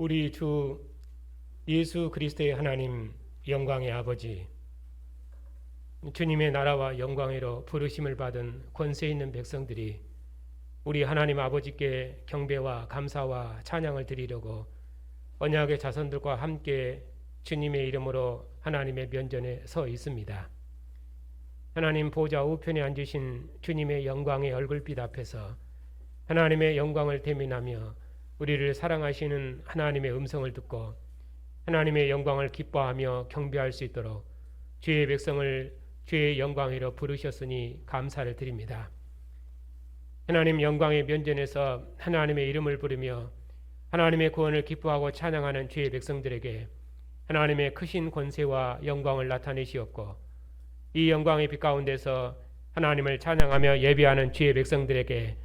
우리 주 예수 그리스도의 하나님 영광의 아버지, 주님의 나라와 영광으로 부르심을 받은 권세 있는 백성들이 우리 하나님 아버지께 경배와 감사와 찬양을 드리려고 언약의 자손들과 함께 주님의 이름으로 하나님의 면전에 서 있습니다. 하나님 보좌 우편에 앉으신 주님의 영광의 얼굴빛 앞에서 하나님의 영광을 대면하며 우리를 사랑하시는 하나님의 음성을 듣고 하나님의 영광을 기뻐하며 경배할 수 있도록 주의 백성을 주의 영광으로 부르셨으니 감사를 드립니다. 하나님 영광의 면전에서 하나님의 이름을 부르며 하나님의 구원을 기뻐하고 찬양하는 주의 백성들에게 하나님의 크신 권세와 영광을 나타내시었고, 이 영광의 빛 가운데서 하나님을 찬양하며 예배하는 주의 백성들에게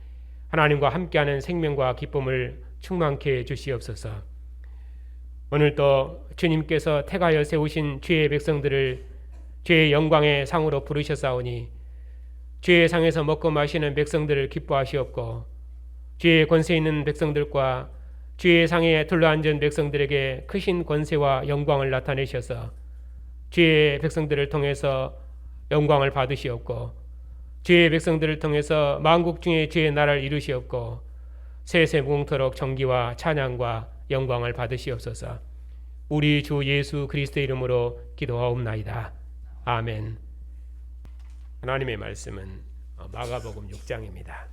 하나님과 함께하는 생명과 기쁨을 충만케 해주시옵소서. 오늘도 주님께서 택하여 세우신 주의 백성들을 주의 영광의 상으로 부르셨사오니 주의 상에서 먹고 마시는 백성들을 기뻐하시옵고, 주의 권세 있는 백성들과 주의 상에 둘러앉은 백성들에게 크신 권세와 영광을 나타내셔서 주의 백성들을 통해서 영광을 받으시옵고, 주의 백성들을 통해서 만국 중에 주의 나라를 이루시옵고, 세세 무궁토록 정기와 찬양과 영광을 받으시옵소서. 우리 주 예수 그리스도의 이름으로 기도하옵나이다. 아멘. 하나님의 말씀은 마가복음 6장입니다.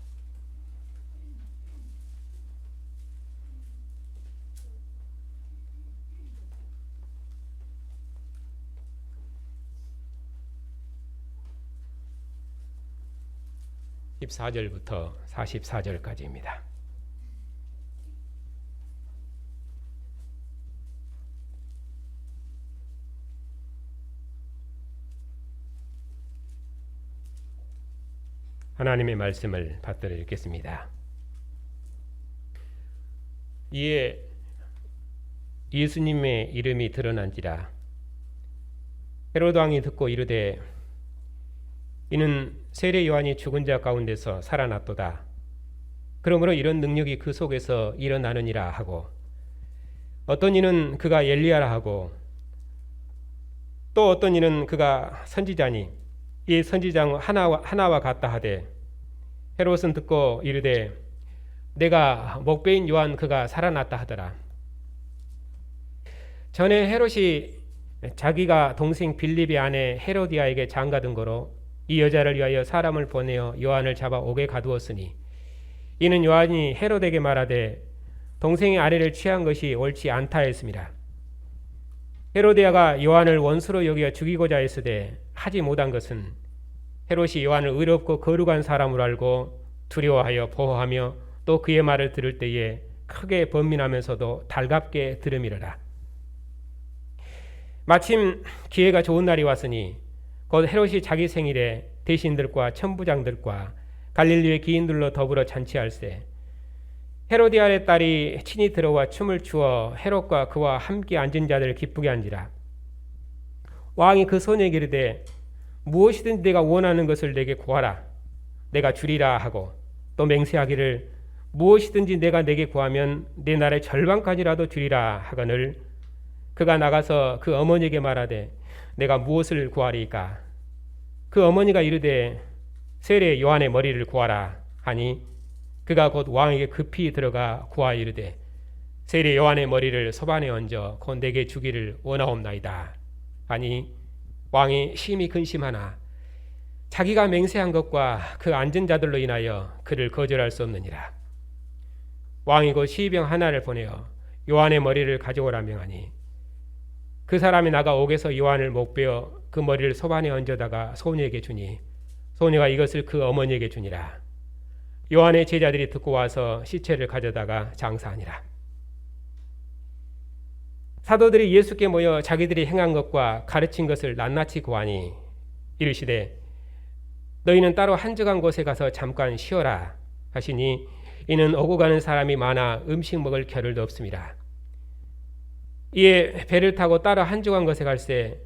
(14절부터) (44절까지입니다) 하나님의 말씀을 받들어 읽겠습니다. 이에 예수님의 이름이 드러난지라 헤로드 왕이 듣고 이르되, 이는 세례 요한이 죽은 자 가운데서 살아났도다. 그러므로 이런 능력이 그 속에서 일어나느니라 하고, 어떤 이는 그가 엘리야라 하고, 또 어떤 이는 그가 선지자니 이 선지자 하나와 같다 하되, 헤롯은 듣고 이르되, 내가 목배인 요한 그가 살아났다 하더라. 전에 헤롯이 자기가 동생 빌립의 아내 헤로디아에게 장가든 거로 이 여자를 위하여 사람을 보내어 요한을 잡아 옥에 가두었으니, 이는 요한이 헤롯에게 말하되 동생의 아내를 취한 것이 옳지 않다 했습니다. 헤로디아가 요한을 원수로 여겨 죽이고자 했으되 하지 못한 것은 헤롯이 요한을 의롭고 거룩한 사람으로 알고 두려워하여 보호하며 또 그의 말을 들을 때에 크게 번민하면서도 달갑게 들음이러라. 마침 기회가 좋은 날이 왔으니 곧 헤롯이 자기 생일에 대신들과 천부장들과 갈릴리의 기인들로 더불어 잔치할세, 헤로디아의 딸이 친히 들어와 춤을 추어 헤롯과 그와 함께 앉은 자들을 기쁘게 한지라. 왕이 그 소녀에게 이르되, 무엇이든지 내가 원하는 것을 내게 구하라, 내가 주리라 하고, 또 맹세하기를 무엇이든지 내가 내게 구하면 내 나라의 절반까지라도 주리라 하거늘, 그가 나가서 그 어머니에게 말하되 내가 무엇을 구하리이까? 그 어머니가 이르되 세례 요한의 머리를 구하라 하니, 그가 곧 왕에게 급히 들어가 구하여 이르되, 세례 요한의 머리를 소반에 얹어 곧 내게 주기를 원하옵나이다 하니, 왕이 심히 근심하나 자기가 맹세한 것과 그 앉은 자들로 인하여 그를 거절할 수 없느니라. 왕이 곧 시병 하나를 보내어 요한의 머리를 가져오라 명하니, 그 사람이 나가 옥에서 요한을 목베어 그 머리를 소반에 얹어다가 소녀에게 주니, 소녀가 이것을 그 어머니에게 주니라. 요한의 제자들이 듣고 와서 시체를 가져다가 장사하니라. 사도들이 예수께 모여 자기들이 행한 것과 가르친 것을 낱낱이 고하니, 이르시되 너희는 따로 한적한 곳에 가서 잠깐 쉬어라 하시니, 이는 오고 가는 사람이 많아 음식 먹을 겨를도 없습니다. 이에 배를 타고 따로 한적한 곳에 갈새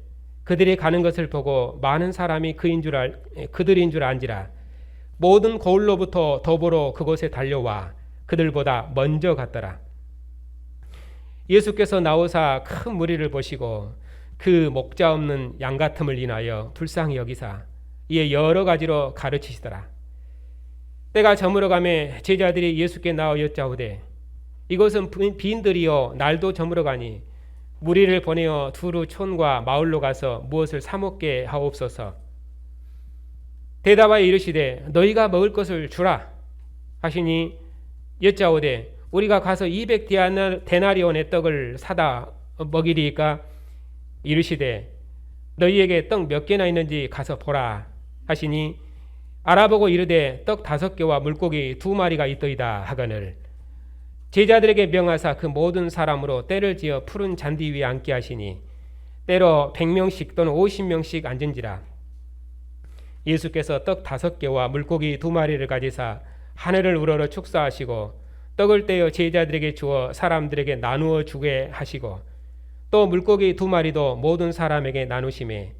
그들이 가는 것을 보고 많은 사람이 그들인 줄 안지라. 모든 거울로부터 더불어 그곳에 달려와 그들보다 먼저 갔더라. 예수께서 나오사 큰 무리를 보시고 그 목자 없는 양 같음을 인하여 불쌍히 여기사 이에 여러 가지로 가르치시더라. 때가 저물어 가매 제자들이 예수께 나와 여짜오되 이것은 빈들이요 날도 저물어 가니 무리를 보내어 두루 촌과 마을로 가서 무엇을 사 먹게 하옵소서. 대답하여 이르시되 너희가 먹을 것을 주라 하시니 여짜오되 우리가 가서 200데나리온의 떡을 사다 먹이리까. 이르시되 너희에게 떡 몇 개나 있는지 가서 보라 하시니 알아보고 이르되 떡 5개와 물고기 2마리가 있더이다 하거늘 제자들에게 명하사 그 모든 사람으로 때를 지어 푸른 잔디 위에 앉게 하시니 때로 100명씩 또는 50명씩 앉은지라. 예수께서 떡 5개와 물고기 2마리를 가지사 하늘을 우러러 축사하시고 떡을 떼어 제자들에게 주어 사람들에게 나누어 주게 하시고 또 물고기 2마리도 모든 사람에게 나누시매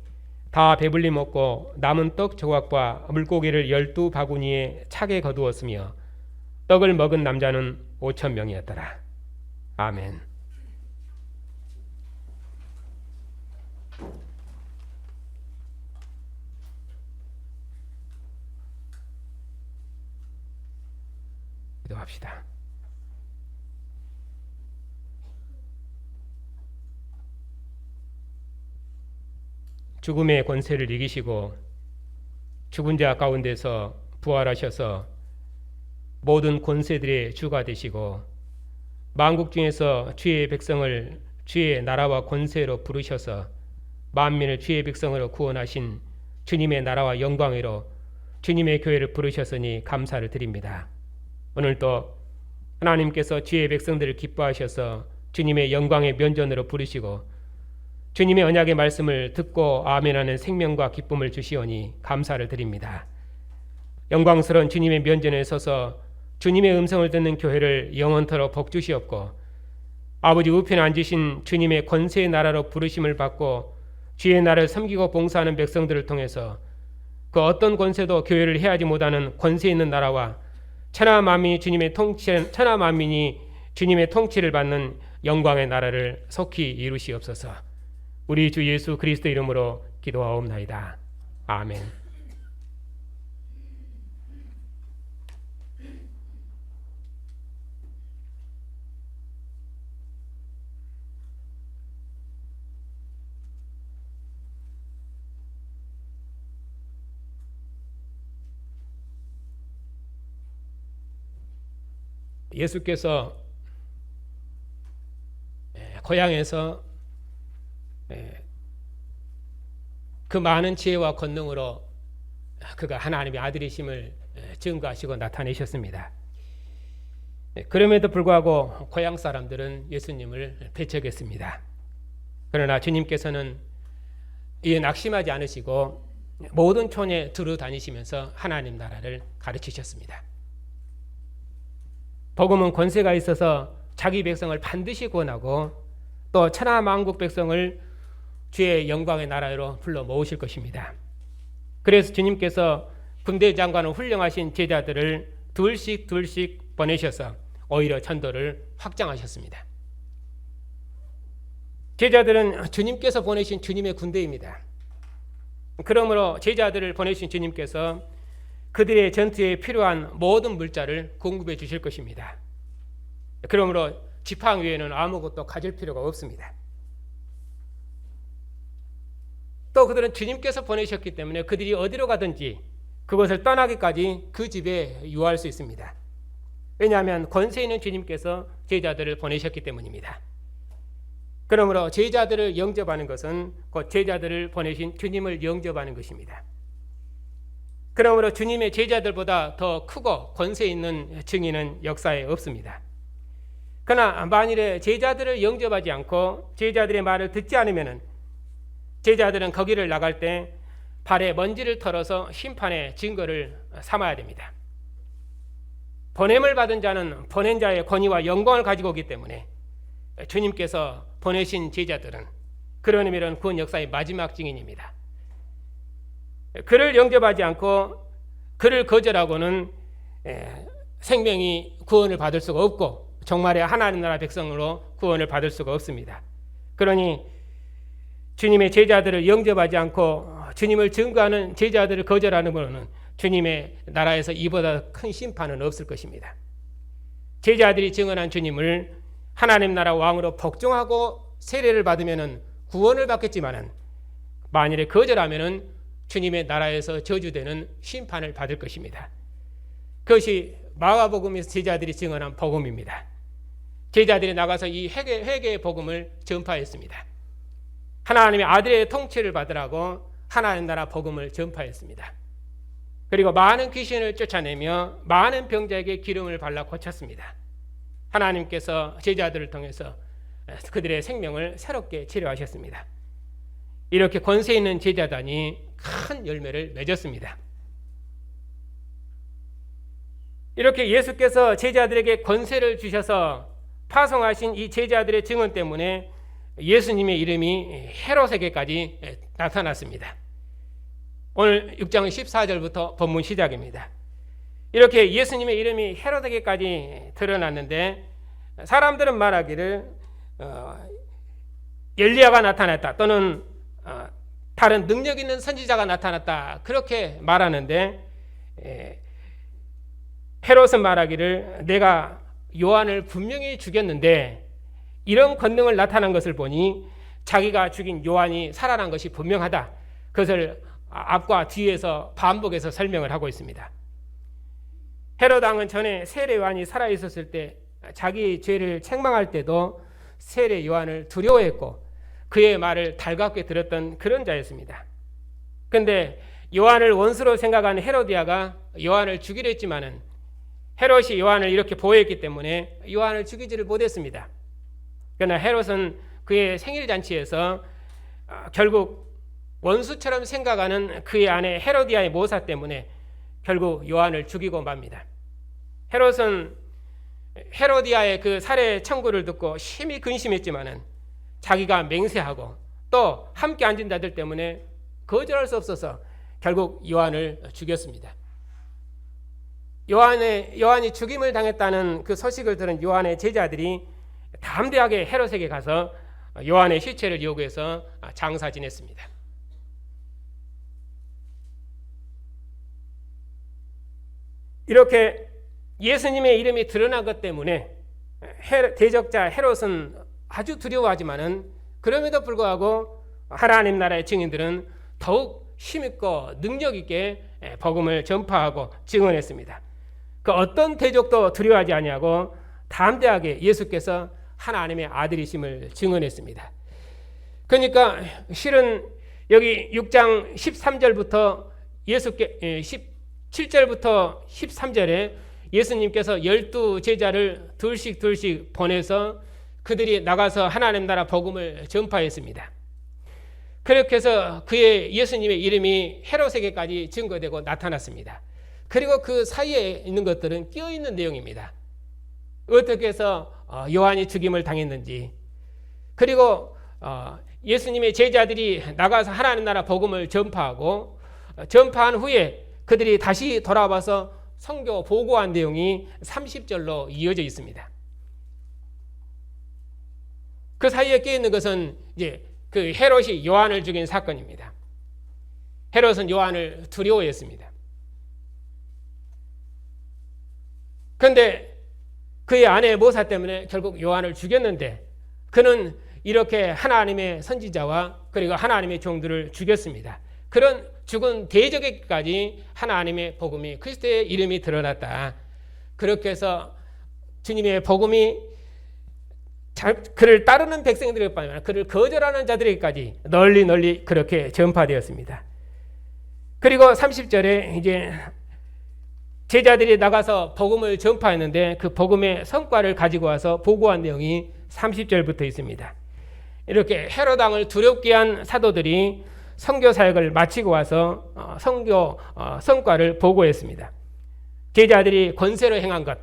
다 배불리 먹고 남은 떡 조각과 물고기를 12바구니에 차게 거두었으며 떡을 먹은 남자는 5,000명이었더라. 아멘. 기도합시다. 죽음의 권세를 이기시고 죽은 자 가운데서 부활하셔서 모든 권세들의 주가 되시고 만국 중에서 주의 백성을 주의 나라와 권세로 부르셔서 만민을 주의 백성으로 구원하신 주님의 나라와 영광으로 주님의 교회를 부르셨으니 감사를 드립니다. 오늘도 하나님께서 주의 백성들을 기뻐하셔서 주님의 영광의 면전으로 부르시고 주님의 언약의 말씀을 듣고 아멘하는 생명과 기쁨을 주시오니 감사를 드립니다. 영광스러운 주님의 면전에 서서 주님의 음성을 듣는 교회를 영원토록 복주시옵고 아버지 우편에 앉으신 주님의 권세의 나라로 부르심을 받고 주의 나라를 섬기고 봉사하는 백성들을 통해서 그 어떤 권세도 교회를 해하지 못하는 권세 있는 나라와 천하 만민이 주님의 통치를 받는 영광의 나라를 속히 이루시옵소서. 우리 주 예수 그리스도 이름으로 기도하옵나이다. 아멘. 예수께서 고향에서 그 많은 지혜와 권능으로 그가 하나님의 아들이심을 증거하시고 나타내셨습니다. 그럼에도 불구하고 고향 사람들은 예수님을 배척했습니다. 그러나 주님께서는 이에 낙심하지 않으시고 모든 촌에 두루 다니시면서 하나님 나라를 가르치셨습니다. 복음은 권세가 있어서 자기 백성을 반드시 구원하고 또 천하 만국 백성을 주의 영광의 나라로 불러 모으실 것입니다. 그래서 주님께서 군대 장관을 훌륭하신 제자들을 둘씩 보내셔서 오히려 전도를 확장하셨습니다. 제자들은 주님께서 보내신 주님의 군대입니다. 그러므로 제자들을 보내신 주님께서 그들의 전투에 필요한 모든 물자를 공급해 주실 것입니다. 그러므로 지팡이 외에는 아무것도 가질 필요가 없습니다. 또 그들은 주님께서 보내셨기 때문에 그들이 어디로 가든지 그것을 떠나기까지 그 집에 유할 수 있습니다. 왜냐하면 권세 있는 주님께서 제자들을 보내셨기 때문입니다. 그러므로 제자들을 영접하는 것은 곧 제자들을 보내신 주님을 영접하는 것입니다. 그러므로 주님의 제자들보다 더 크고 권세 있는 증인은 역사에 없습니다. 그러나 만일에 제자들을 영접하지 않고 제자들의 말을 듣지 않으면 제자들은 거기를 나갈 때 발에 먼지를 털어서 심판의 증거를 삼아야 됩니다. 보냄을 받은 자는 보낸 자의 권위와 영광을 가지고 오기 때문에 주님께서 보내신 제자들은 그런 의미로는 구원 역사의 마지막 증인입니다. 그를 영접하지 않고 그를 거절하고는 생명이 구원을 받을 수가 없고 종말의 하나님 나라 백성으로 구원을 받을 수가 없습니다. 그러니 주님의 제자들을 영접하지 않고 주님을 증거하는 제자들을 거절하는 것은 주님의 나라에서 이보다 큰 심판은 없을 것입니다. 제자들이 증언한 주님을 하나님 나라 왕으로 복종하고 세례를 받으면 구원을 받겠지만 만일에 거절하면 주님의 나라에서 저주되는 심판을 받을 것입니다. 그것이 마가복음에서 제자들이 증언한 복음입니다. 제자들이 나가서 이 회개의 복음을 전파했습니다. 하나님의 아들의 통치를 받으라고 하나님 나라 복음을 전파했습니다. 그리고 많은 귀신을 쫓아내며 많은 병자에게 기름을 발라 고쳤습니다. 하나님께서 제자들을 통해서 그들의 생명을 새롭게 치료하셨습니다. 이렇게 권세 있는 제자단이 큰 열매를 맺었습니다. 이렇게 예수께서 제자들에게 권세를 주셔서 파송하신 이 제자들의 증언 때문에 예수님의 이름이 헤롯에게까지 나타났습니다. 오늘 6장 14절부터 본문 시작입니다. 이렇게 예수님의 이름이 헤롯에게까지 드러났는데 사람들은 말하기를 엘리야가 나타났다 또는 다른 능력 있는 선지자가 나타났다 그렇게 말하는데 헤롯은 말하기를 내가 요한을 분명히 죽였는데 이런 권능을 나타난 것을 보니 자기가 죽인 요한이 살아난 것이 분명하다. 그것을 앞과 뒤에서 반복해서 설명을 하고 있습니다. 헤롯 왕은 전에 세례 요한이 살아있었을 때 자기 죄를 책망할 때도 세례 요한을 두려워했고 그의 말을 달갑게 들었던 그런 자였습니다. 그런데 요한을 원수로 생각하는 헤로디아가 요한을 죽이려 했지만은 헤롯이 요한을 이렇게 보호했기 때문에 요한을 죽이지를 못했습니다. 그러나 헤롯은 그의 생일잔치에서 결국 원수처럼 생각하는 그의 아내 헤로디아의 모사 때문에 결국 요한을 죽이고 맙니다. 헤롯은 헤로디아의 그 살해 청구를 듣고 심히 근심했지만은 자기가 맹세하고 또 함께 앉은 자들 때문에 거절할 수 없어서 결국 요한을 죽였습니다. 요한이 죽임을 당했다는 그 소식을 들은 요한의 제자들이 담대하게 헤롯에게 가서 요한의 시체를 요구해서 장사 지냈습니다. 이렇게 예수님의 이름이 드러난 것 때문에 대적자 헤롯은 아주 두려워하지만은 그럼에도 불구하고 하나님 나라의 증인들은 더욱 힘있고 능력 있게 복음을 전파하고 증언했습니다. 그 어떤 대적도 두려워하지 아니하고 담대하게 예수께서 하나님의 아들이심을 증언했습니다. 그러니까 실은 여기 6장 13절부터 17절부터 13절에 예수님께서 12제자를 둘씩 보내서 그들이 나가서 하나님 나라 복음을 전파했습니다. 그렇게 해서 예수님의 이름이 헤롯에게까지 증거되고 나타났습니다. 그리고 그 사이에 있는 것들은 끼어있는 내용입니다. 어떻게 해서 요한이 죽임을 당했는지, 그리고 예수님의 제자들이 나가서 하나님 나라 복음을 전파하고 전파한 후에 그들이 다시 돌아와서 선교 보고한 내용이 30절로 이어져 있습니다. 그 사이에 끼어있는 것은 이제 그 헤롯이 요한을 죽인 사건입니다. 헤롯은 요한을 두려워했습니다. 그런데 그의 아내 모사 때문에 결국 요한을 죽였는데 그는 이렇게 하나님의 선지자와 그리고 하나님의 종들을 죽였습니다. 그런 죽은 대적에게까지 하나님의 복음이 그리스도의 이름이 드러났다. 그렇게 해서 주님의 복음이 그를 따르는 백성들에게 빠지면 그를 거절하는 자들에게까지 널리 그렇게 전파되었습니다. 그리고 30절에 이제 제자들이 나가서 복음을 전파했는데 그 복음의 성과를 가지고 와서 보고한 내용이 30절부터 있습니다. 이렇게 헤롯 왕을 두렵게 한 사도들이 선교 사역을 마치고 와서 선교 성과를 보고했습니다. 제자들이 권세로 행한 것,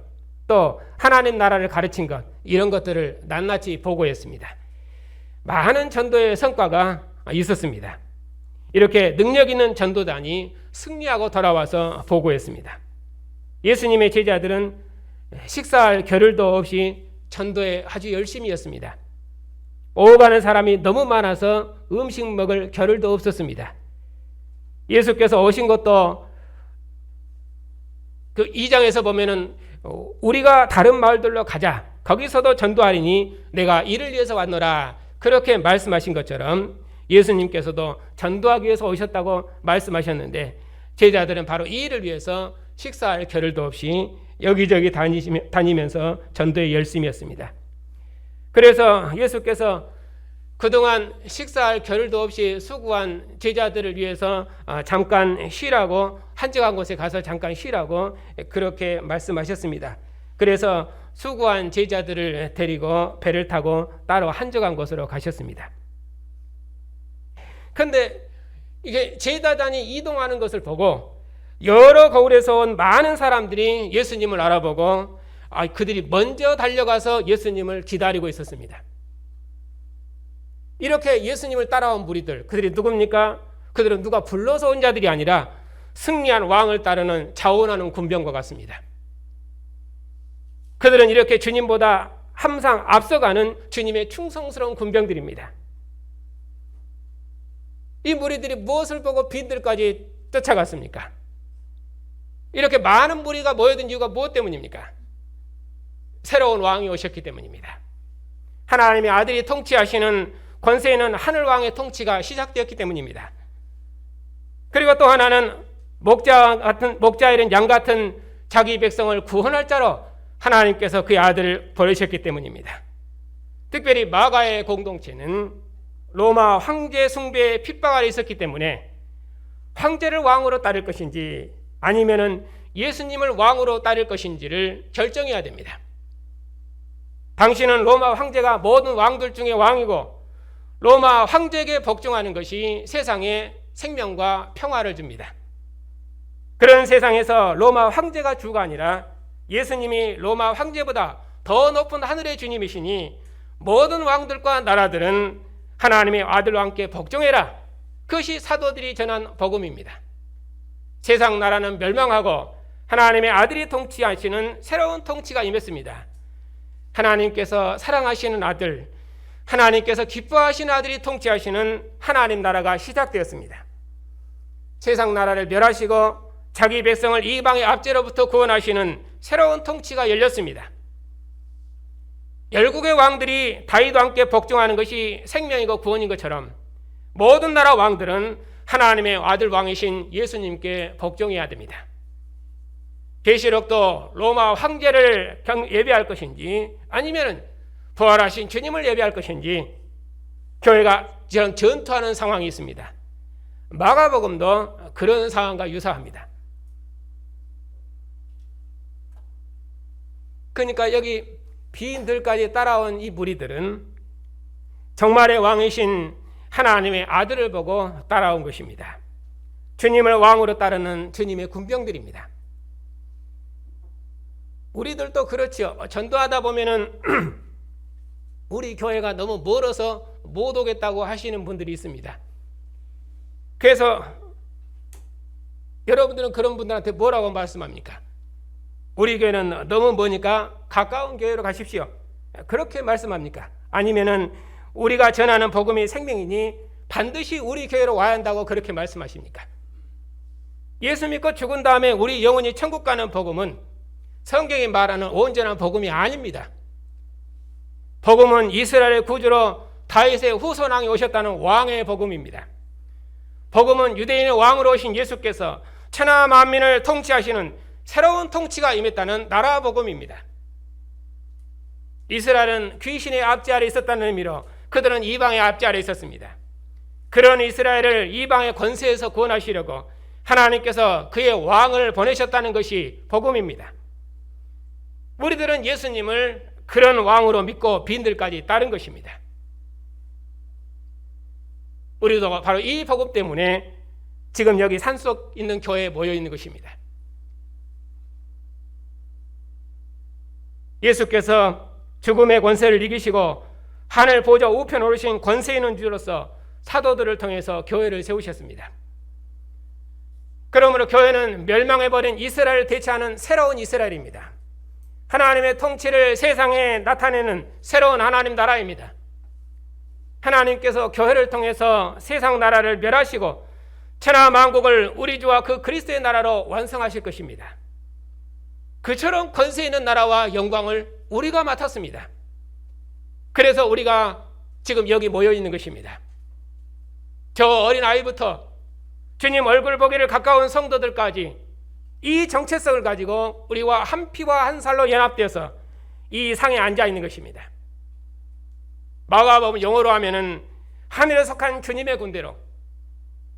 또 하나님 나라를 가르친 것, 이런 것들을 낱낱이 보고했습니다. 많은 전도의 성과가 있었습니다. 이렇게 능력 있는 전도단이 승리하고 돌아와서 보고했습니다. 예수님의 제자들은 식사할 겨를도 없이 전도에 아주 열심히였습니다. 오고 가는 사람이 너무 많아서 음식 먹을 겨를도 없었습니다. 예수께서 오신 것도 그 2장에서 보면은 우리가 다른 마을들로 가자. 거기서도 전도하리니 내가 이를 위해서 왔노라. 그렇게 말씀하신 것처럼 예수님께서도 전도하기 위해서 오셨다고 말씀하셨는데 제자들은 바로 이 일을 위해서 식사할 겨를도 없이 여기저기 다니면서 전도에 열심이었습니다. 그래서 예수께서 그동안 식사할 겨를도 없이 수고한 제자들을 위해서 잠깐 쉬라고, 한적한 곳에 가서 잠깐 쉬라고 그렇게 말씀하셨습니다. 그래서 수고한 제자들을 데리고 배를 타고 따로 한적한 곳으로 가셨습니다. 그런데 이게 제자단이 이동하는 것을 보고 여러 거울에서 온 많은 사람들이 예수님을 알아보고 그들이 먼저 달려가서 예수님을 기다리고 있었습니다. 이렇게 예수님을 따라온 무리들, 그들이 누굽니까? 그들은 누가 불러서 온 자들이 아니라 승리한 왕을 따르는 자원하는 군병과 같습니다. 그들은 이렇게 주님보다 항상 앞서가는 주님의 충성스러운 군병들입니다. 이 무리들이 무엇을 보고 빈들까지 쫓아갔습니까? 이렇게 많은 무리가 모여든 이유가 무엇 때문입니까? 새로운 왕이 오셨기 때문입니다. 하나님의 아들이 통치하시는 권세 있는 하늘왕의 통치가 시작되었기 때문입니다. 그리고 또 하나는 목자 잃은 양 같은 자기 백성을 구원할 자로 하나님께서 그의 아들을 보내셨기 때문입니다. 특별히 마가의 공동체는 로마 황제 숭배의 핍박 아래 있었기 때문에 황제를 왕으로 따를 것인지 아니면은 예수님을 왕으로 따를 것인지를 결정해야 됩니다. 당신은 로마 황제가 모든 왕들 중에 왕이고 로마 황제에게 복종하는 것이 세상에 생명과 평화를 줍니다. 그런 세상에서 로마 황제가 주가 아니라 예수님이 로마 황제보다 더 높은 하늘의 주님이시니 모든 왕들과 나라들은 하나님의 아들과 함께 복종해라. 그것이 사도들이 전한 복음입니다. 세상 나라는 멸망하고 하나님의 아들이 통치하시는 새로운 통치가 임했습니다. 하나님께서 사랑하시는 아들, 하나님께서 기뻐하시는 아들이 통치하시는 하나님 나라가 시작되었습니다. 세상 나라를 멸하시고 자기 백성을 이방의 압제로부터 구원하시는 새로운 통치가 열렸습니다. 열국의 왕들이 다윗과 함께 복종하는 것이 생명이고 구원인 것처럼 모든 나라 왕들은 하나님의 아들 왕이신 예수님께 복종해야 됩니다. 계시록도 로마 황제를 예배할 것인지 아니면 부활하신 주님을 예배할 것인지 교회가 전투하는 상황이 있습니다. 마가복음도 그런 상황과 유사합니다. 그러니까 여기 빈들까지 따라온 이 무리들은 정말의 왕이신 하나님의 아들을 보고 따라온 것입니다. 주님을 왕으로 따르는 주님의 군병들입니다. 우리들도 그렇죠. 전도하다 보면은 우리 교회가 너무 멀어서 못 오겠다고 하시는 분들이 있습니다. 그래서 여러분들은 그런 분들한테 뭐라고 말씀합니까? 우리 교회는 너무 머니까 가까운 교회로 가십시오. 그렇게 말씀합니까? 아니면은 우리가 전하는 복음이 생명이니 반드시 우리 교회로 와야 한다고 그렇게 말씀하십니까? 예수 믿고 죽은 다음에 우리 영혼이 천국 가는 복음은 성경이 말하는 온전한 복음이 아닙니다. 복음은 이스라엘의 구주로 다윗의 후손왕이 오셨다는 왕의 복음입니다. 복음은 유대인의 왕으로 오신 예수께서 천하 만민을 통치하시는 새로운 통치가 임했다는 나라 복음입니다. 이스라엘은 귀신의 압제 아래 있었다는 의미로 그들은 이방의 압제 아래 있었습니다. 그런 이스라엘을 이방의 권세에서 구원하시려고 하나님께서 그의 왕을 보내셨다는 것이 복음입니다. 우리들은 예수님을 그런 왕으로 믿고 빈들까지 따른 것입니다. 우리도 바로 이 복음 때문에 지금 여기 산속 있는 교회에 모여 있는 것입니다. 예수께서 죽음의 권세를 이기시고 하늘 보좌 우편 오르신 권세 있는 주로서 사도들을 통해서 교회를 세우셨습니다. 그러므로 교회는 멸망해버린 이스라엘을 대체하는 새로운 이스라엘입니다. 하나님의 통치를 세상에 나타내는 새로운 하나님 나라입니다. 하나님께서 교회를 통해서 세상 나라를 멸하시고 천하 만국을 우리 주와 그 그리스도의 나라로 완성하실 것입니다. 그처럼 권세 있는 나라와 영광을 우리가 맡았습니다. 그래서 우리가 지금 여기 모여 있는 것입니다. 저 어린 아이부터 주님 얼굴 보기를 가까운 성도들까지 이 정체성을 가지고 우리와 한 피와 한 살로 연합되어서 이 상에 앉아 있는 것입니다. 마가복음 영어로 하면은 하늘에 속한 주님의 군대로,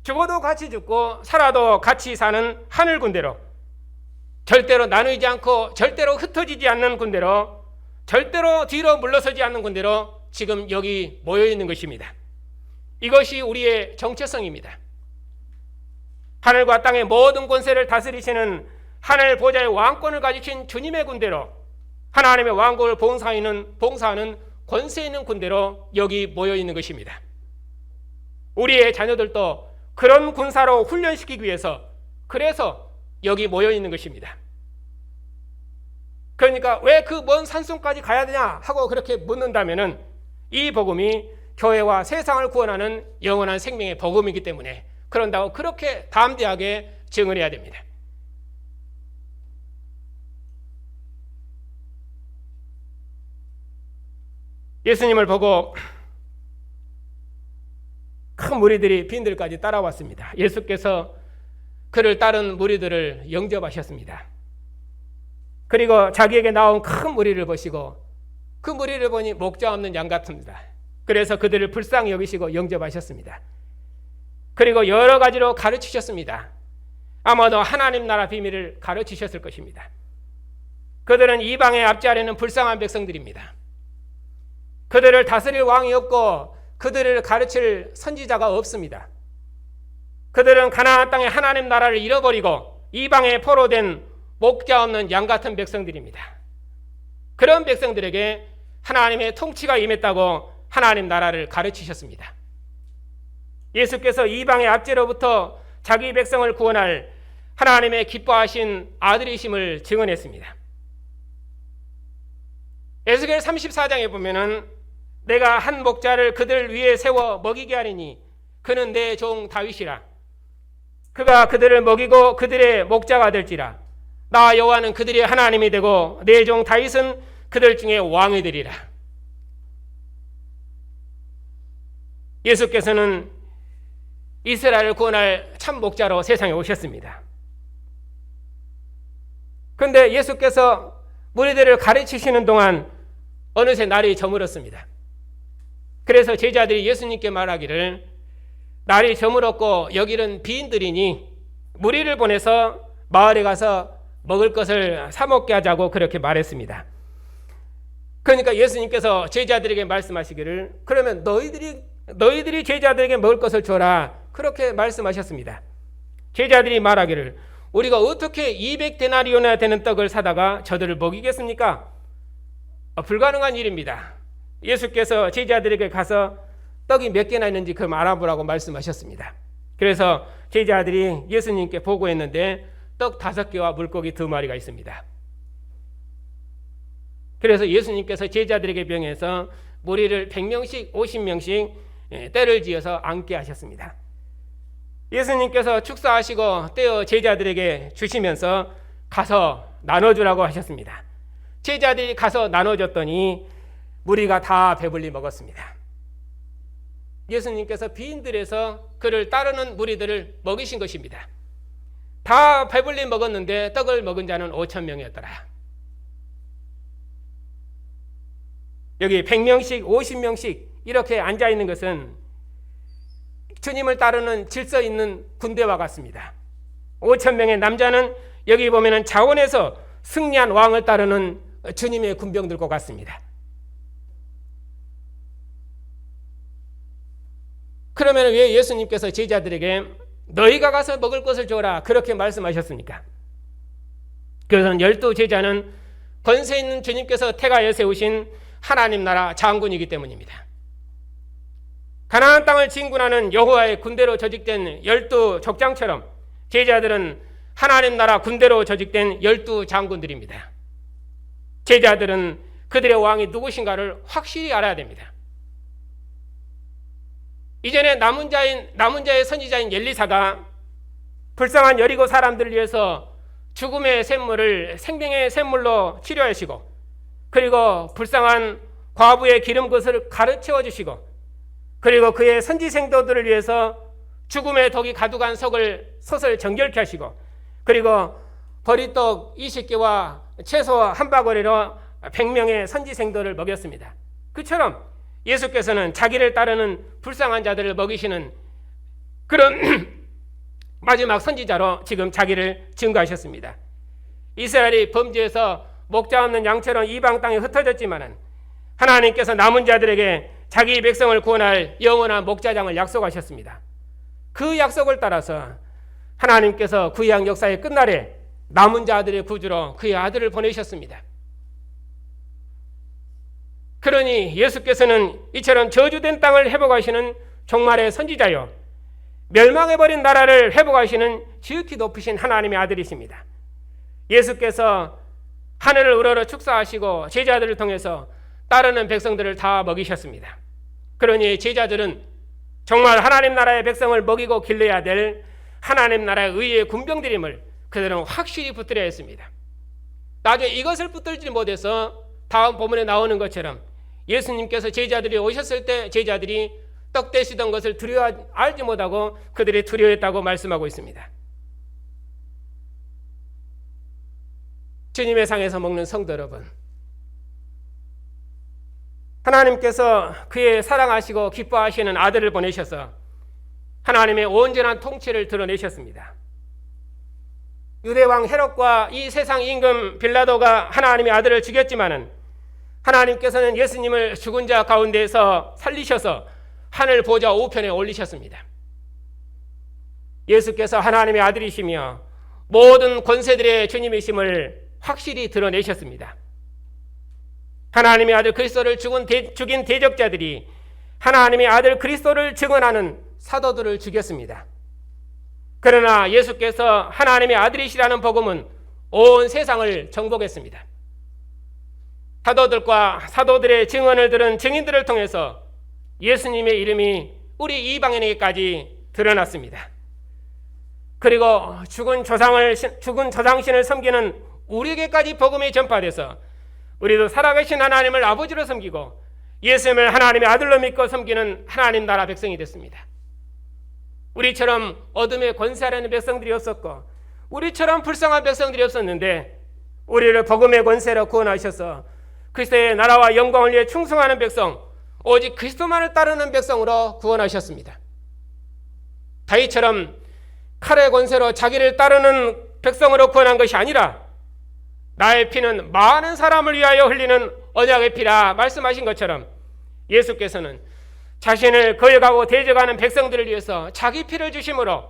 죽어도 같이 죽고 살아도 같이 사는 하늘 군대로, 절대로 나누지 않고 절대로 흩어지지 않는 군대로, 절대로 뒤로 물러서지 않는 군대로 지금 여기 모여 있는 것입니다. 이것이 우리의 정체성입니다. 하늘과 땅의 모든 권세를 다스리시는 하늘 보좌의 왕권을 가지신 주님의 군대로, 하나님의 왕국을 봉사하는 권세 있는 군대로 여기 모여 있는 것입니다. 우리의 자녀들도 그런 군사로 훈련시키기 위해서, 그래서 여기 모여 있는 것입니다. 그러니까 왜 그 먼 산속까지 가야 되냐 하고 그렇게 묻는다면은 이 복음이 교회와 세상을 구원하는 영원한 생명의 복음이기 때문에 그런다고 그렇게 담대하게 증언 해야 됩니다. 예수님을 보고 큰 무리들이 빈들까지 따라왔습니다. 예수께서 그를 따른 무리들을 영접하셨습니다. 그리고 자기에게 나온 큰 무리를 보시고 그 무리를 보니 목자 없는 양 같습니다. 그래서 그들을 불쌍히 여기시고 영접하셨습니다. 그리고 여러 가지로 가르치셨습니다. 아마도 하나님 나라 비밀을 가르치셨을 것입니다. 그들은 이방의 앞자리는 불쌍한 백성들입니다. 그들을 다스릴 왕이 없고 그들을 가르칠 선지자가 없습니다. 그들은 가나안 땅의 하나님 나라를 잃어버리고 이방에 포로된 목자 없는 양 같은 백성들입니다. 그런 백성들에게 하나님의 통치가 임했다고 하나님 나라를 가르치셨습니다. 예수께서 이방의 압제로부터 자기 백성을 구원할 하나님의 기뻐하신 아들이심을 증언했습니다. 에스겔 34장에 보면은 내가 한 목자를 그들 위에 세워 먹이게 하리니 그는 내 종 다윗이라. 그가 그들을 먹이고 그들의 목자가 될지라. 나 여호와는 그들의 하나님이 되고 내 종 다윗은 그들 중에 왕이 되리라. 예수께서는 이스라엘을 구원할 참 목자로 세상에 오셨습니다. 그런데 예수께서 무리들을 가르치시는 동안 어느새 날이 저물었습니다. 그래서 제자들이 예수님께 말하기를 날이 저물었고 여기는 비인들이니 무리를 보내서 마을에 가서 먹을 것을 사 먹게 하자고 그렇게 말했습니다. 그러니까 예수님께서 제자들에게 말씀하시기를 그러면 너희들이 제자들에게 먹을 것을 줘라 그렇게 말씀하셨습니다. 제자들이 말하기를 우리가 어떻게 200데나리온이나 되는 떡을 사다가 저들을 먹이겠습니까? 불가능한 일입니다. 예수께서 제자들에게 가서 떡이 몇 개나 있는지 그럼 알아보라고 말씀하셨습니다. 그래서 제자들이 예수님께 보고했는데 떡 5개와 물고기 2마리가 있습니다. 그래서 예수님께서 제자들에게 명해서 무리를 100명씩 50명씩 때를 지어서 앉게 하셨습니다. 예수님께서 축사하시고 떼어 제자들에게 주시면서 가서 나눠주라고 하셨습니다. 제자들이 가서 나눠줬더니 무리가 다 배불리 먹었습니다. 예수님께서 비인들에서 그를 따르는 무리들을 먹이신 것입니다. 다 배불리 먹었는데 떡을 먹은 자는 5,000명이었더라. 여기 100명씩 50명씩 이렇게 앉아있는 것은 주님을 따르는 질서 있는 군대와 같습니다. 5,000명의 남자는 여기 보면은 자원에서 승리한 왕을 따르는 주님의 군병들과 같습니다. 그러면 왜 예수님께서 제자들에게 너희가 가서 먹을 것을 줘라 그렇게 말씀하셨습니까? 그것은 12제자는 권세 있는 주님께서 태가에 세우신 하나님 나라 장군이기 때문입니다. 가나안 땅을 진군하는 여호와의 군대로 조직된 12족장처럼 제자들은 하나님 나라 군대로 조직된 12장군들입니다. 제자들은 그들의 왕이 누구신가를 확실히 알아야 됩니다. 이전에 남은 자의 선지자인 엘리사가 불쌍한 여리고 사람들을 위해서 죽음의 샘물을 생명의 샘물로 치료하시고, 그리고 불쌍한 과부의 기름굿을 가르쳐 주시고, 그리고 그의 선지 생도들을 위해서 죽음의 독이 가득한 솥을 정결케 하시고, 그리고 버리떡 20개와 채소 한 바구니로 100명의 선지 생도를 먹였습니다. 그처럼 예수께서는 자기를 따르는 불쌍한 자들을 먹이시는 그런 마지막 선지자로 지금 자기를 증거하셨습니다. 이스라엘이 범죄해서 목자 없는 양처럼 이방 땅에 흩어졌지만 하나님께서 남은 자들에게 자기 백성을 구원할 영원한 목자장을 약속하셨습니다. 그 약속을 따라서 하나님께서 구약 역사의 끝날에 남은 자들의 구주로 그의 아들을 보내셨습니다. 그러니 예수께서는 이처럼 저주된 땅을 회복하시는 종말의 선지자요, 멸망해버린 나라를 회복하시는 지극히 높으신 하나님의 아들이십니다. 예수께서 하늘을 우러러 축사하시고 제자들을 통해서 따르는 백성들을 다 먹이셨습니다. 그러니 제자들은 정말 하나님 나라의 백성을 먹이고 길러야 될 하나님 나라의 의의 군병들임을 그들은 확실히 붙들어야 했습니다. 나중에 이것을 붙들지 못해서 다음 본문에 나오는 것처럼 예수님께서 제자들이 오셨을 때 제자들이 떡 대시던 것을 알지 못하고 그들이 두려워했다고 말씀하고 있습니다. 주님의 상에서 먹는 성도 여러분, 하나님께서 그의 사랑하시고 기뻐하시는 아들을 보내셔서 하나님의 온전한 통치를 드러내셨습니다. 유대왕 헤롯과 이 세상 임금 빌라도가 하나님의 아들을 죽였지만은 하나님께서는 예수님을 죽은 자 가운데에서 살리셔서 하늘 보좌 우편에 올리셨습니다. 예수께서 하나님의 아들이시며 모든 권세들의 주님이심을 확실히 드러내셨습니다. 하나님의 아들 그리스도를 죽인 대적자들이 하나님의 아들 그리스도를 증언하는 사도들을 죽였습니다. 그러나 예수께서 하나님의 아들이시라는 복음은 온 세상을 정복했습니다. 사도들과 사도들의 증언을 들은 증인들을 통해서 예수님의 이름이 우리 이방인에게까지 드러났습니다. 그리고 죽은 조상신을 섬기는 우리에게까지 복음이 전파돼서 우리도 살아계신 하나님을 아버지로 섬기고 예수님을 하나님의 아들로 믿고 섬기는 하나님 나라 백성이 됐습니다. 우리처럼 어둠의 권세하려는 백성들이 없었고 우리처럼 불쌍한 백성들이 없었는데 우리를 복음의 권세로 구원하셔서 그리스도의 나라와 영광을 위해 충성하는 백성, 오직 그리스도만을 따르는 백성으로 구원하셨습니다. 다윗처럼 칼의 권세로 자기를 따르는 백성으로 구원한 것이 아니라 나의 피는 많은 사람을 위하여 흘리는 언약의 피라 말씀하신 것처럼 예수께서는 자신을 거역하고 대적하는 백성들을 위해서 자기 피를 주심으로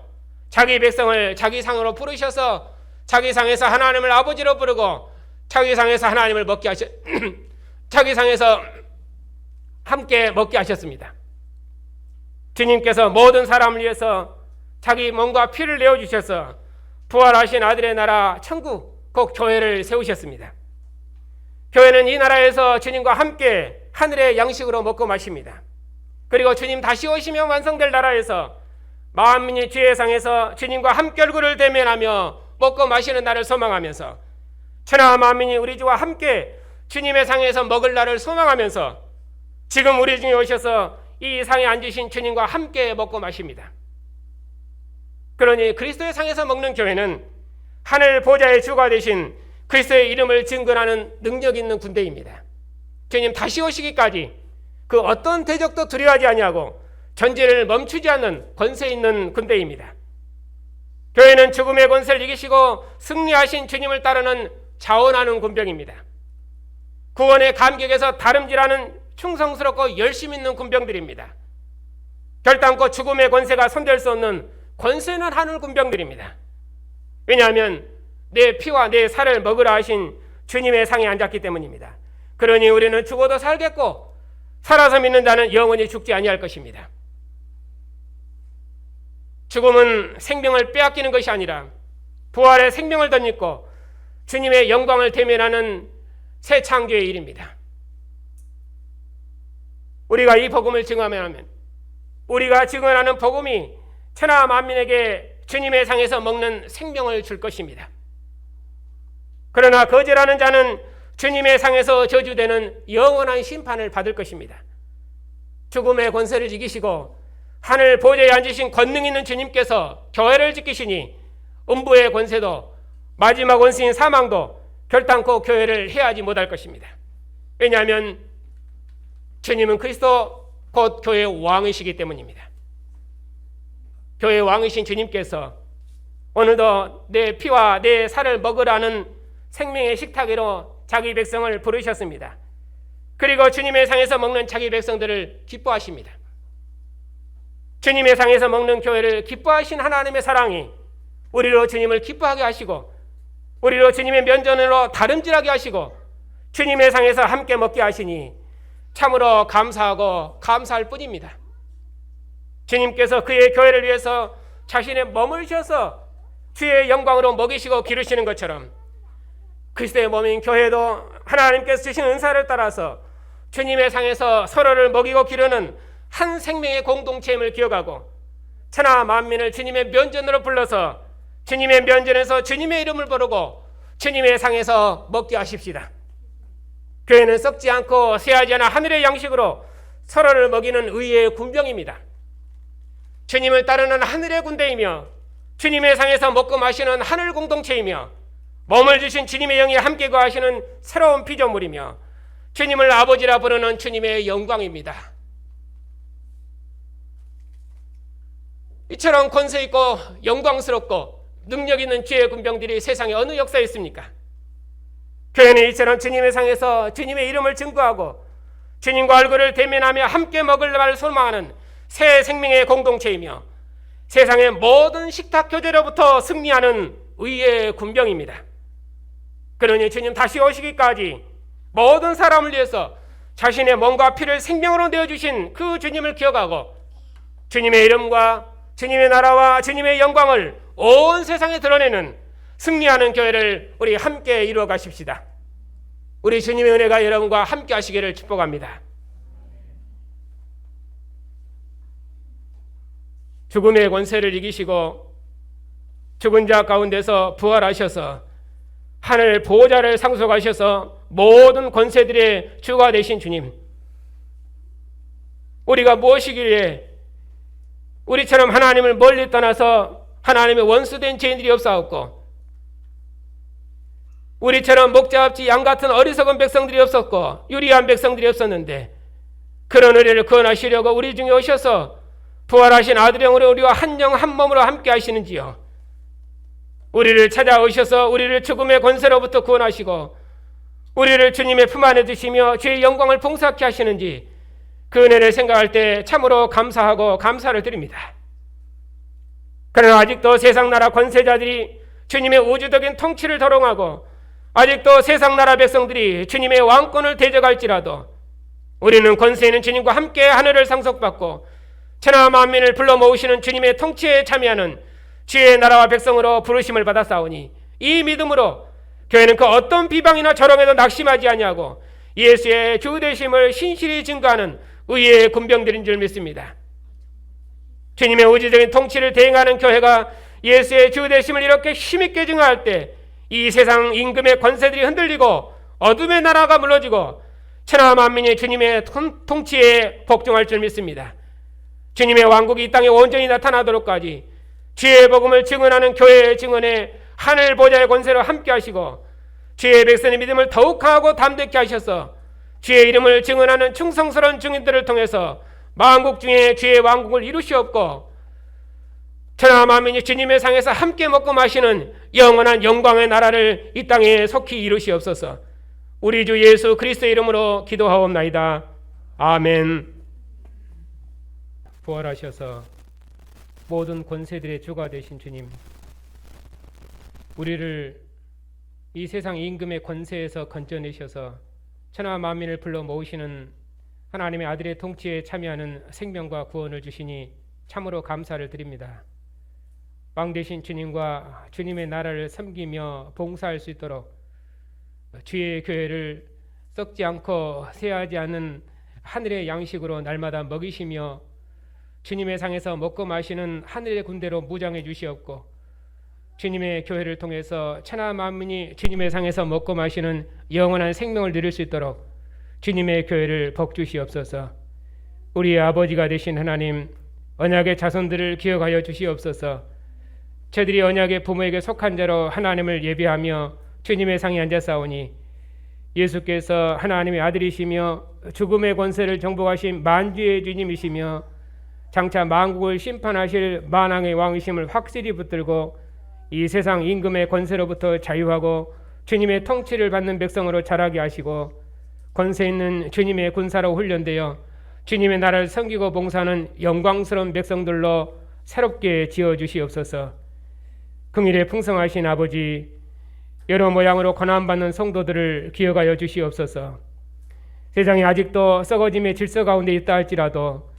자기 백성을 자기 상으로 부르셔서 자기 상에서 하나님을 아버지로 부르고 자기 상에서 하나님을 자기 상에서 함께 먹게 하셨습니다. 주님께서 모든 사람을 위해서 자기 몸과 피를 내어주셔서 부활하신 아들의 나라 천국, 곧 교회를 세우셨습니다. 교회는 이 나라에서 주님과 함께 하늘의 양식으로 먹고 마십니다. 그리고 주님 다시 오시면 완성될 나라에서 만민이 주의 상에서 주님과 함께 얼굴을 대면하며 먹고 마시는 날을 소망하면서 천하 만민이 우리 주와 함께 주님의 상에서 먹을 날을 소망하면서 지금 우리 중에 오셔서 이 상에 앉으신 주님과 함께 먹고 마십니다. 그러니 그리스도의 상에서 먹는 교회는 하늘 보좌의 주가 되신 그리스도의 이름을 증거하는 능력 있는 군대입니다. 주님 다시 오시기까지 그 어떤 대적도 두려워하지 아니하고 전쟁을 멈추지 않는 권세 있는 군대입니다. 교회는 죽음의 권세를 이기시고 승리하신 주님을 따르는 자원하는 군병입니다. 구원의 감격에서 다름질하는 충성스럽고 열심 있는 군병들입니다. 결단코 죽음의 권세가 손댈 수 없는 권세는 하늘 군병들입니다. 왜냐하면 내 피와 내 살을 먹으라 하신 주님의 상에 앉았기 때문입니다. 그러니 우리는 죽어도 살겠고 살아서 믿는 자는 영원히 죽지 아니할 것입니다. 죽음은 생명을 빼앗기는 것이 아니라 부활의 생명을 덧입고 주님의 영광을 대면하는 새 창조의 일입니다. 우리가 이 복음을 증언하면 우리가 증언하는 복음이 천하 만민에게 주님의 상에서 먹는 생명을 줄 것입니다. 그러나 거절하는 자는 주님의 상에서 저주되는 영원한 심판을 받을 것입니다. 죽음의 권세를 이기시고 하늘 보좌에 앉으신 권능 있는 주님께서 교회를 지키시니 음부의 권세도 마지막 원수인 사망도 결단코 교회를 해하지 못할 것입니다. 왜냐하면 주님은 그리스도 곧 교회의 왕이시기 때문입니다. 교회의 왕이신 주님께서 오늘도 내 피와 내 살을 먹으라는 생명의 식탁으로 자기 백성을 부르셨습니다. 그리고 주님의 상에서 먹는 자기 백성들을 기뻐하십니다. 주님의 상에서 먹는 교회를 기뻐하신 하나님의 사랑이 우리로 주님을 기뻐하게 하시고 우리로 주님의 면전으로 다름질하게 하시고 주님의 상에서 함께 먹게 하시니 참으로 감사하고 감사할 뿐입니다. 주님께서 그의 교회를 위해서 자신의 몸을 주셔서 주의 영광으로 먹이시고 기르시는 것처럼 그리스도의 몸인 교회도 하나님께서 주신 은사를 따라서 주님의 상에서 서로를 먹이고 기르는 한 생명의 공동체임을 기억하고 천하 만민을 주님의 면전으로 불러서 주님의 면전에서 주님의 이름을 부르고 주님의 상에서 먹게 하십시다. 교회는 썩지 않고 쇠하지 않아 하늘의 양식으로 서로를 먹이는 의의 군병입니다. 주님을 따르는 하늘의 군대이며 주님의 상에서 먹고 마시는 하늘 공동체이며 몸을 주신 주님의 영이 함께 거하시는 새로운 피조물이며 주님을 아버지라 부르는 주님의 영광입니다. 이처럼 권세 있고 영광스럽고 능력 있는 주의 군병들이 세상에 어느 역사에 있습니까? 교회는 이처럼 주님의 상에서 주님의 이름을 증거하고 주님과 얼굴을 대면하며 함께 먹을 날 소망하는 새 생명의 공동체이며 세상의 모든 식탁 교제로부터 승리하는 의의 군병입니다. 그러니 주님 다시 오시기까지 모든 사람을 위해서 자신의 몸과 피를 생명으로 내어주신 그 주님을 기억하고 주님의 이름과 주님의 나라와 주님의 영광을 온 세상에 드러내는 승리하는 교회를 우리 함께 이루어 가십시다. 우리 주님의 은혜가 여러분과 함께 하시기를 축복합니다. 죽음의 권세를 이기시고 죽은 자 가운데서 부활하셔서 하늘 보호자를 상속하셔서 모든 권세들의 주가 되신 주님, 우리가 무엇이길래 우리처럼 하나님을 멀리 떠나서 하나님의 원수된 죄인들이 없사옵고 우리처럼 목자없이 양같은 어리석은 백성들이 없었고 유리한 백성들이 없었는데 그런 우리를 구원하시려고 우리 중에 오셔서 부활하신 아들의 영으로 우리와 한 영 한 몸으로 함께 하시는지요. 우리를 찾아오셔서 우리를 죽음의 권세로부터 구원하시고 우리를 주님의 품 안에 두시며 주의 영광을 봉사케 하시는지 그 은혜를 생각할 때 참으로 감사하고 감사를 드립니다. 그러나 아직도 세상 나라 권세자들이 주님의 우주적인 통치를 도롱하고 아직도 세상 나라 백성들이 주님의 왕권을 대적할지라도 우리는 권세 있는 주님과 함께 하늘을 상속받고 천하 만민을 불러 모으시는 주님의 통치에 참여하는 주의 나라와 백성으로 부르심을 받아 싸우니 이 믿음으로 교회는 그 어떤 비방이나 조롱에도 낙심하지 아니하고 예수의 주 되심을 신실히 증거하는 의의 군병들인 줄 믿습니다. 주님의 우주적인 통치를 대행하는 교회가 예수의 주 되심을 이렇게 힘있게 증거할 때 이 세상 임금의 권세들이 흔들리고 어둠의 나라가 물러지고 천하 만민이 주님의 통치에 복종할 줄 믿습니다. 주님의 왕국이 이 땅에 온전히 나타나도록까지 주의 복음을 증언하는 교회의 증언에 하늘 보좌의 권세로 함께 하시고 주의 백성의 믿음을 더욱 강하고 담대케 하셔서 주의 이름을 증언하는 충성스러운 증인들을 통해서 만국 중에 주의 왕국을 이루시옵고 천하 만민이 주님의 상에서 함께 먹고 마시는 영원한 영광의 나라를 이 땅에 속히 이루시옵소서. 우리 주 예수 그리스도의 이름으로 기도하옵나이다. 아멘. 부활하셔서 모든 권세들의 주가 되신 주님, 우리를 이 세상 임금의 권세에서 건져내셔서 천하 만민을 불러 모으시는 하나님의 아들의 통치에 참여하는 생명과 구원을 주시니 참으로 감사를 드립니다. 왕 되신 주님과 주님의 나라를 섬기며 봉사할 수 있도록 주의 교회를 썩지 않고 쇠하지 않는 하늘의 양식으로 날마다 먹이시며 주님의 상에서 먹고 마시는 하늘의 군대로 무장해 주시옵고 주님의 교회를 통해서 천하 만민이 주님의 상에서 먹고 마시는 영원한 생명을 누릴 수 있도록 주님의 교회를 복주시옵소서. 우리의 아버지가 되신 하나님, 언약의 자손들을 기억하여 주시옵소서. 저들이 언약의 부모에게 속한 자로 하나님을 예배하며 주님의 상에 앉아싸우니 예수께서 하나님의 아들이시며 죽음의 권세를 정복하신 만주의 주님이시며 장차 만국을 심판하실 만왕의 왕이심을 확실히 붙들고 이 세상 임금의 권세로부터 자유하고 주님의 통치를 받는 백성으로 자라게 하시고 권세 있는 주님의 군사로 훈련되어 주님의 나라를 섬기고 봉사하는 영광스러운 백성들로 새롭게 지어주시옵소서. 긍일에 풍성하신 아버지, 여러 모양으로 고난받는 성도들을 기억하여 주시옵소서. 세상에 아직도 썩어짐의 질서 가운데 있다 할지라도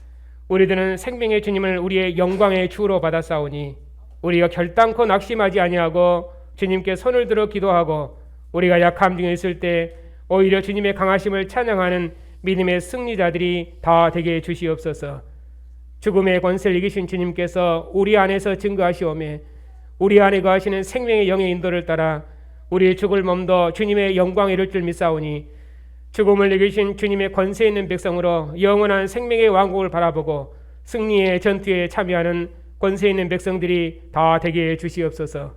우리들은 생명의 주님을 우리의 영광의 주로 받았사오니 우리가 결단코 낙심하지 아니하고 주님께 손을 들어 기도하고 우리가 약함 중에 있을 때 오히려 주님의 강하심을 찬양하는 믿음의 승리자들이 다 되게 해주시옵소서. 죽음의 권세를 이기신 주님께서 우리 안에서 증거하시오매 우리 안에 거하시는 생명의 영의 인도를 따라 우리의 죽을 몸도 주님의 영광에 이를 줄 믿사오니 죽음을 이기신 주님의 권세 있는 백성으로 영원한 생명의 왕국을 바라보고 승리의 전투에 참여하는 권세 있는 백성들이 다 되게 해주시옵소서.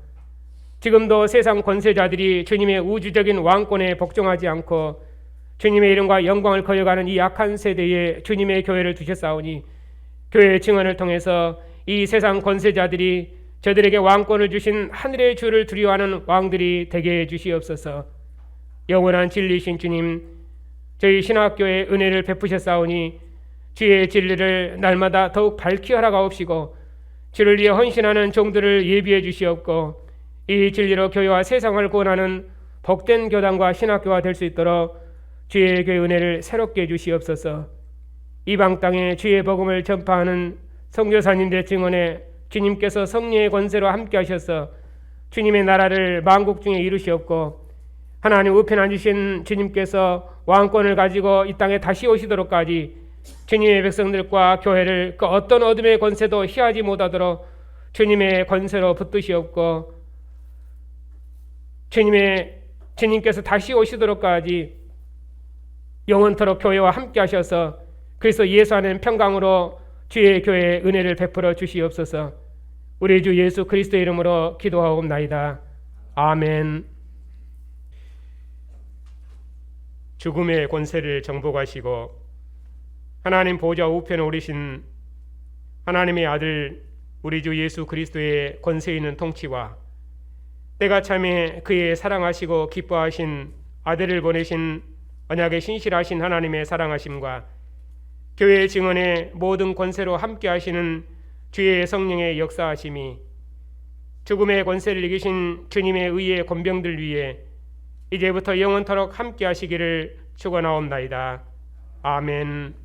지금도 세상 권세자들이 주님의 우주적인 왕권에 복종하지 않고 주님의 이름과 영광을 거역하는 이 악한 세대에 주님의 교회를 두셨사오니 교회의 증언을 통해서 이 세상 권세자들이 저들에게 왕권을 주신 하늘의 주를 두려워하는 왕들이 되게 해주시옵소서. 영원한 진리이신 주님, 저희 신학교에 은혜를 베푸셨사오니 주의 진리를 날마다 더욱 밝히 허락하옵시고 주를 위해 헌신하는 종들을 예비해 주시옵고 이 진리로 교회와 세상을 구원하는 복된 교단과 신학교가 될 수 있도록 주의 교회 은혜를 새롭게 주시옵소서. 이방 땅에 주의 복음을 전파하는 선교사님들의 증언에 주님께서 성령의 권세로 함께 하셔서 주님의 나라를 만국 중에 이루시옵고 하나님 우편 앉으신 주님께서 왕권을 가지고 이 땅에 다시 오시도록까지 주님의 백성들과 교회를 그 어떤 어둠의 권세도 희하지 못하도록 주님의 권세로 붙드시옵고 주님께서 다시 오시도록까지 영원토록 교회와 함께 하셔서 그래서 예수 안에 평강으로 주의 교회에 은혜를 베풀어 주시옵소서. 우리 주 예수 그리스도의 이름으로 기도하옵나이다. 아멘. 죽음의 권세를 정복하시고 하나님 보좌 우편에 오르신 하나님의 아들 우리 주 예수 그리스도의 권세 있는 통치와 때가 참에 그의 사랑하시고 기뻐하신 아들을 보내신 언약의 신실하신 하나님의 사랑하심과 교회의 증언에 모든 권세로 함께 하시는 주의 성령의 역사하심이 죽음의 권세를 이기신 주님의 의의 권병들 위에 이제부터 영원토록 함께 하시기를 축원하옵나이다. 아멘.